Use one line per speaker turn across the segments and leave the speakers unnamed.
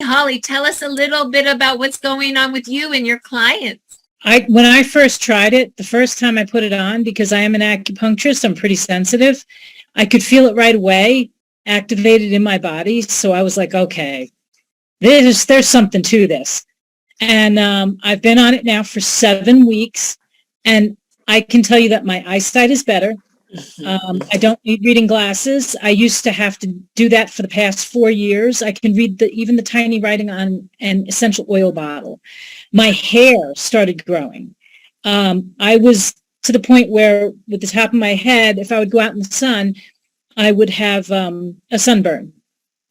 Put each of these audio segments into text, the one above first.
Holly, tell us a little bit about what's going on with you and your clients.
When I first tried it, the first time I put it on, because I am an acupuncturist, I'm pretty sensitive. I could feel it right away, activated in my body. So I was like, okay, there's something to this. And I've been on it now for 7 weeks, and I can tell you that my eyesight is better. I don't need reading glasses. I used to have to do that for the past 4 years. I can read even the tiny writing on an essential oil bottle. My hair started growing. I was to the point where with the top of my head, if I would go out in the sun, I would have a sunburn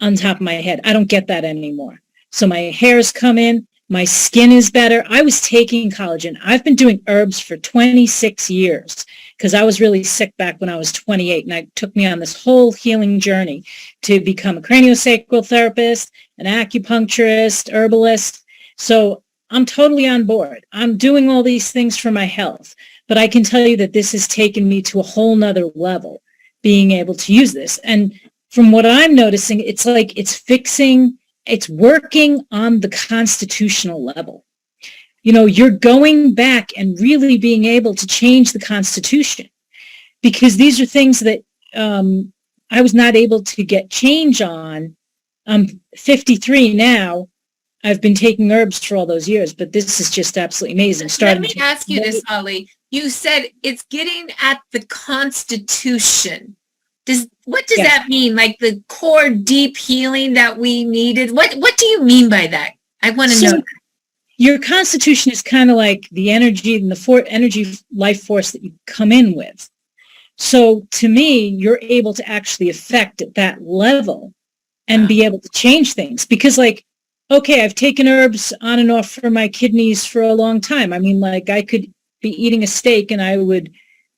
on top of my head. I don't get that anymore. So my hair's come in. My skin is better. I was taking collagen. I've been doing herbs for 26 years because I was really sick back when I was 28, and it took me on this whole healing journey to become a craniosacral therapist, an acupuncturist, herbalist. So I'm totally on board. I'm doing all these things for my health, but I can tell you that this has taken me to a whole nother level, being able to use this. And from what I'm noticing, it's like it's working on the constitutional level. You know, you're going back and really being able to change the Constitution, because these are things that I was not able to get change on. I'm 53 now. I've been taking herbs for all those years, but this is just absolutely amazing.
Let me ask you this, Holly. You said it's getting at the Constitution. What does that mean? Like the core deep healing that we needed? What do you mean by that? I want to know.
Your Constitution is kind of like the energy and the energy life force that you come in with. So to me, you're able to actually affect at that level and be able to change things. Because like, okay, I've taken herbs on and off for my kidneys for a long time. I mean, like I could be eating a steak and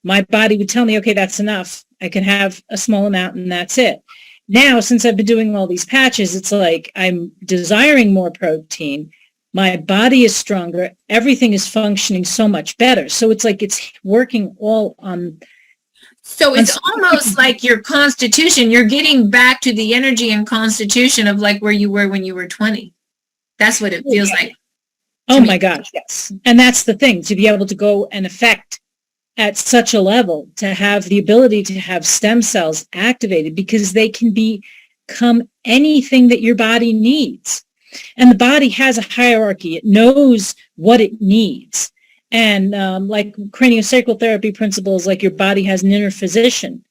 my body would tell me, okay, that's enough. I can have a small amount and that's it. Now, since I've been doing all these patches, it's like I'm desiring more protein. My body is stronger. Everything is functioning so much better. So it's like it's working all on.
So it's almost like your Constitution. You're getting back to the energy and Constitution of like where you were when you were 20. That's what it feels like.
Oh my gosh, yes. And that's the thing, to be able to go and affect at such a level, to have the ability to have stem cells activated, because they can become anything that your body needs. And the body has a hierarchy. It knows what it needs. And like craniosacral therapy principles, like your body has an inner physician.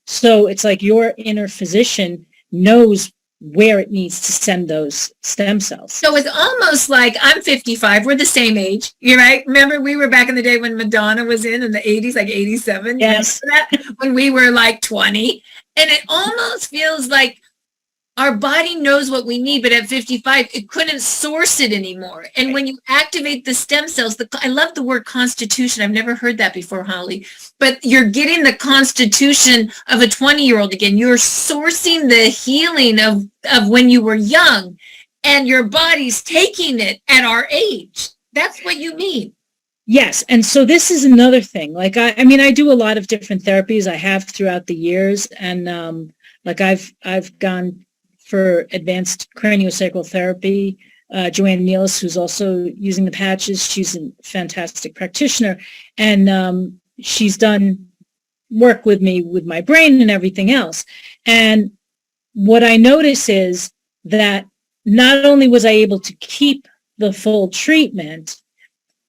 So it's like your inner physician knows where it needs to send those stem cells.
So it's almost like I'm 55. We're the same age. You're right. Remember, we were back in the day when Madonna was in the 80s, like 87.
Yes.
That? When we were like 20. And it almost feels like our body knows what we need, but at 55, it couldn't source it anymore. And when you activate the stem cells, I love the word constitution. I've never heard that before, Holly. But you're getting the constitution of a 20-year-old again. You're sourcing the healing of when you were young, and your body's taking it at our age. That's what you mean.
Yes. And so this is another thing. Like, I mean, I do a lot of different therapies. I have throughout the years. And like I've gone for advanced craniosacral therapy. Joanne Nealis, who's also using the patches, she's a fantastic practitioner. And she's done work with me with my brain and everything else. And what I notice is that not only was I able to keep the full treatment,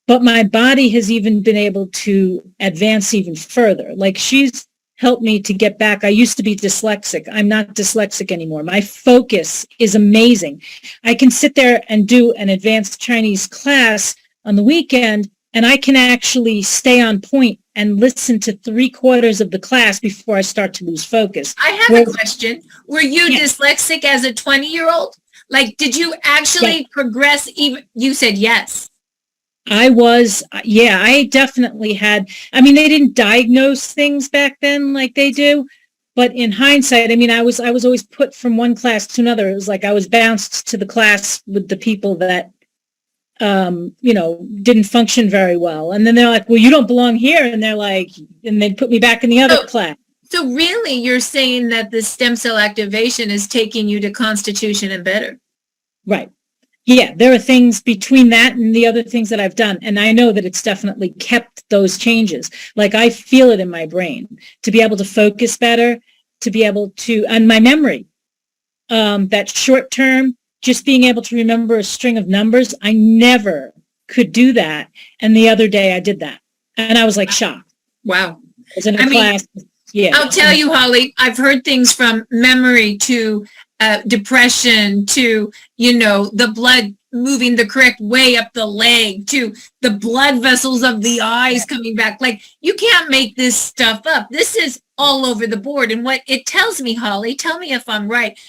but my body has even been able to advance even further. Like she's helped me to get back. I used to be dyslexic. I'm not dyslexic anymore. My focus is amazing. I can sit there and do an advanced Chinese class on the weekend, and I can actually stay on point and listen to 3/4 of the class before I start to lose focus.
I have a question. Were you dyslexic as a 20-year-old? Like, did you actually progress even? You said yes.
I was, I definitely had. I mean, they didn't diagnose things back then like they do, but in hindsight, I mean, I was always put from one class to another. It was like I was bounced to the class with the people that, didn't function very well. And then they're like, well, you don't belong here. And they're like, and they'd put me back in the other class.
So really, you're saying that the stem cell activation is taking you to constitution and better.
Right. Yeah, there are things between that and the other things that I've done. And I know that it's definitely kept those changes. Like I feel it in my brain to be able to focus better, to be able to, and my memory, that short term, just being able to remember a string of numbers. I never could do that. And the other day I did that. And I was like shocked.
Wow.
I was in a class. Yeah.
I'll tell you, Holly, I've heard things from memory to depression to, the blood moving the correct way up the leg to the blood vessels of the eyes coming back. Like, you can't make this stuff up. This is all over the board. And what it tells me, Holly, tell me if I'm right.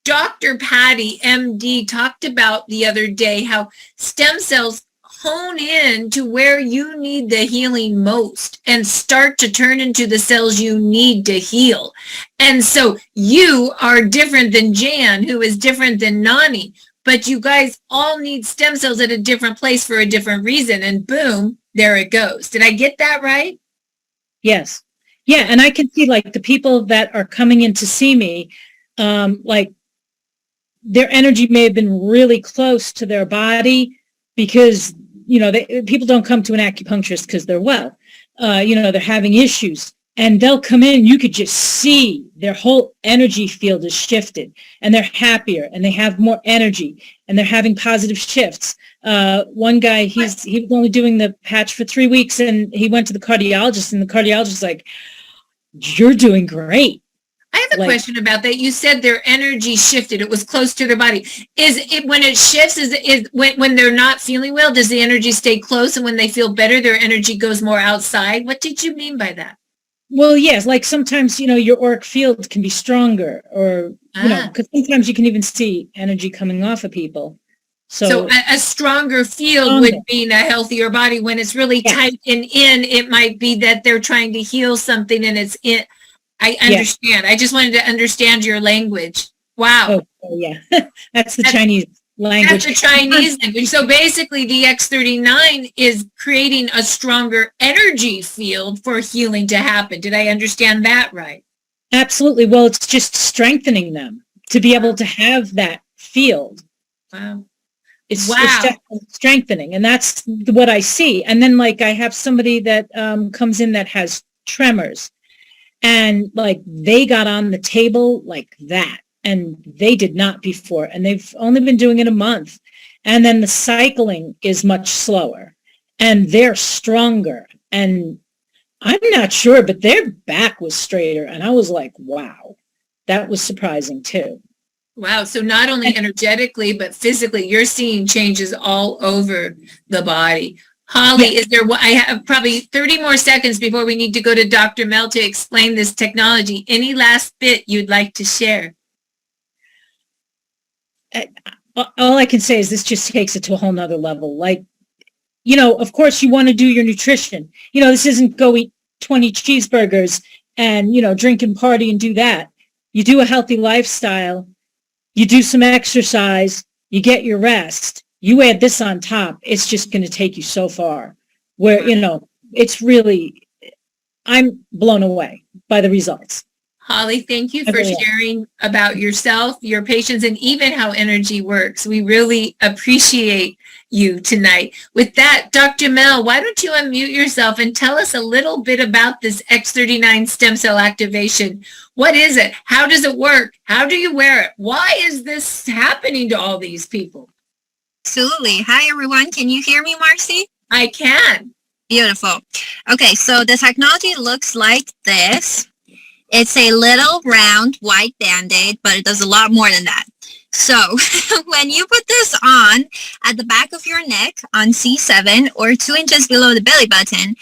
Dr. Patty, MD, talked about the other day how stem cells hone in to where you need the healing most and start to turn into the cells you need to heal. And so you are different than Jan, who is different than Nani, but you guys all need stem cells at a different place for a different reason. And boom, there it goes. Did I get that right?
Yes. Yeah. And I can see like the people that are coming in to see me, like their energy may have been really close to their body because people don't come to an acupuncturist because they're well. They're having issues and they'll come in. You could just see their whole energy field is shifted and they're happier and they have more energy and they're having positive shifts. One guy, he was only doing the patch for 3 weeks and he went to the cardiologist and the cardiologist was like, "You're doing great."
I have a question about that. You said their energy shifted. It was close to their body. Is it when it shifts, when they're not feeling well, does the energy stay close? And when they feel better, their energy goes more outside? What did you mean by that?
Well, yes, like sometimes, your auric field can be stronger or, because sometimes you can even see energy coming off of people. So
a stronger field would mean a healthier body. When it's really tight and in, it might be that they're trying to heal something and it's in. I understand. Yeah. I just wanted to understand your language. Wow.
Oh yeah. That's the Chinese language.
That's the Chinese language. So basically the X39 is creating a stronger energy field for healing to happen. Did I understand that right?
Absolutely. Well, it's just strengthening them to be able to have that field.
Wow.
It's definitely strengthening. And that's what I see. And then like I have somebody that comes in that has tremors. And like they got on the table like that and they did not before. And they've only been doing it a month. And then the cycling is much slower and they're stronger. And I'm not sure, but their back was straighter. And I was like, wow, that was surprising too.
Wow. So not only energetically, but physically, you're seeing changes all over the body. Holly, is there, I have probably 30 more seconds before we need to go to Dr. Mel to explain this technology. Any last bit you'd like to share?
All I can say is this just takes it to a whole nother level. Like, of course you want to do your nutrition. This isn't go eat 20 cheeseburgers and, drink and party and do that. You do a healthy lifestyle. You do some exercise. You get your rest. You add this on top, it's just going to take you so far where, it's really, I'm blown away by the results.
Holly, thank you for sharing about yourself, your patients, and even how energy works. We really appreciate you tonight. With that, Dr. Mel, why don't you unmute yourself and tell us a little bit about this X39 stem cell activation. What is it? How does it work? How do you wear it? Why is this happening to all these people?
Absolutely. Hi, everyone. Can you hear me, Marcy?
I can.
Beautiful. Okay, so the technology looks like this. It's a little round white Band-Aid, but it does a lot more than that. So when you put this on at the back of your neck on C7 or 2 inches below the belly button,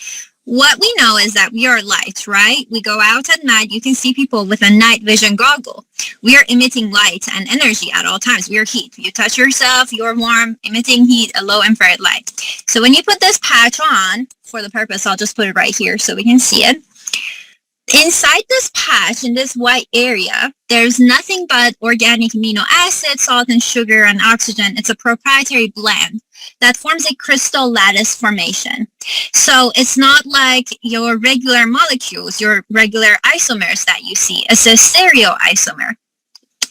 what we know is that we are light, right? We go out at night. You can see people with a night vision goggle. We are emitting light and energy at all times. We are heat. You touch yourself, you're warm, emitting heat, a low infrared light. So when you put this patch on, for the purpose, I'll just put it right here so we can see it. Inside this patch, in this white area, there's nothing but organic amino acids, salt and sugar and oxygen. It's a proprietary blend that forms a crystal lattice formation. So it's not like your regular molecules, your regular isomers that you see. It's a stereoisomer.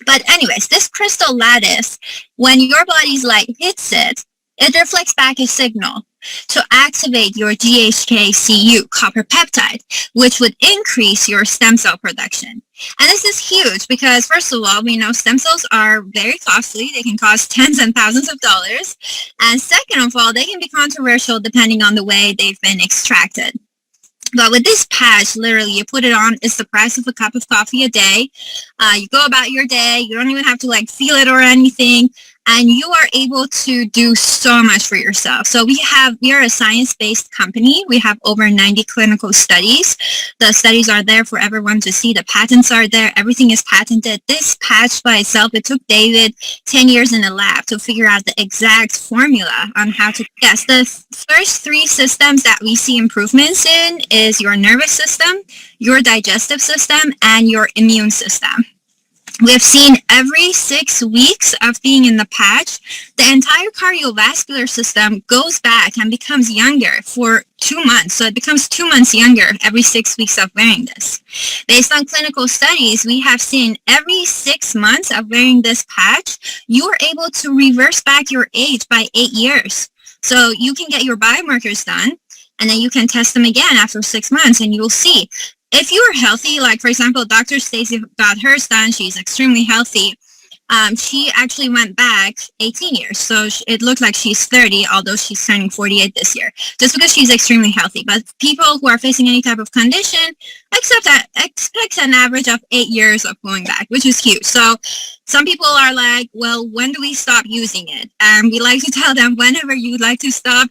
But anyways, this crystal lattice, when your body's light hits it, it reflects back a signal to activate your GHK-Cu, copper peptide, which would increase your stem cell production. And this is huge because, first of all, we know stem cells are very costly. They can cost tens and thousands of dollars. And second of all, they can be controversial depending on the way they've been extracted. But with this patch, literally, you put it on, it's the price of a cup of coffee a day. You go about your day. You don't even have to like feel it or anything. And you are able to do so much for yourself. So we are a science-based company. We have over 90 clinical studies. The studies are there for everyone to see. The patents are there. Everything is patented. This patch by itself, it took David 10 years in a lab to figure out the exact formula on how to. Yes, the first 3 systems that we see improvements in is your nervous system, your digestive system, and your immune system. We've seen every 6 weeks of being in the patch, the entire cardiovascular system goes back and becomes younger for 2 months. So it becomes 2 months younger every 6 weeks of wearing this. Based on clinical studies, we have seen every 6 months of wearing this patch, you are able to reverse back your age by 8 years. So you can get your biomarkers done, and then you can test them again after 6 months, and you will see. If you are healthy, like for example, Dr. Stacy got hers done, she's extremely healthy. She actually went back 18 years. So it looked like she's 30, although she's turning 48 this year, just because she's extremely healthy. But people who are facing any type of condition expect an average of 8 years of going back, which is huge. So some people are like, well, when do we stop using it? And we like to tell them whenever you'd like to start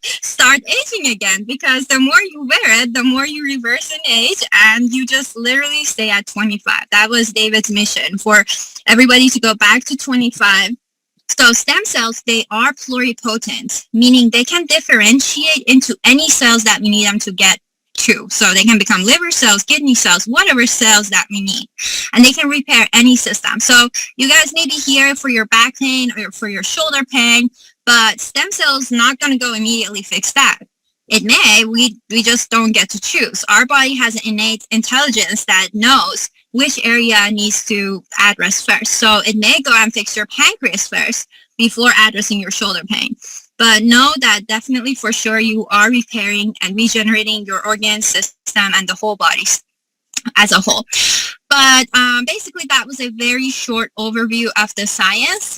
aging again, because the more you wear it, the more you reverse in age, and you just literally stay at 25. That was David's mission, for everybody to go back to 25. So stem cells, they are pluripotent, meaning they can differentiate into any cells that we need them to get to. So they can become liver cells, kidney cells, whatever cells that we need. And they can repair any system. So you guys may be here for your back pain or for your shoulder pain, but stem cells not going to go immediately fix that. It may, we just don't get to choose. Our body has an innate intelligence that knows which area needs to address first. So it may go and fix your pancreas first before addressing your shoulder pain. But know that definitely for sure you are repairing and regenerating your organ system and the whole body as a whole. But basically that was a very short overview of the science.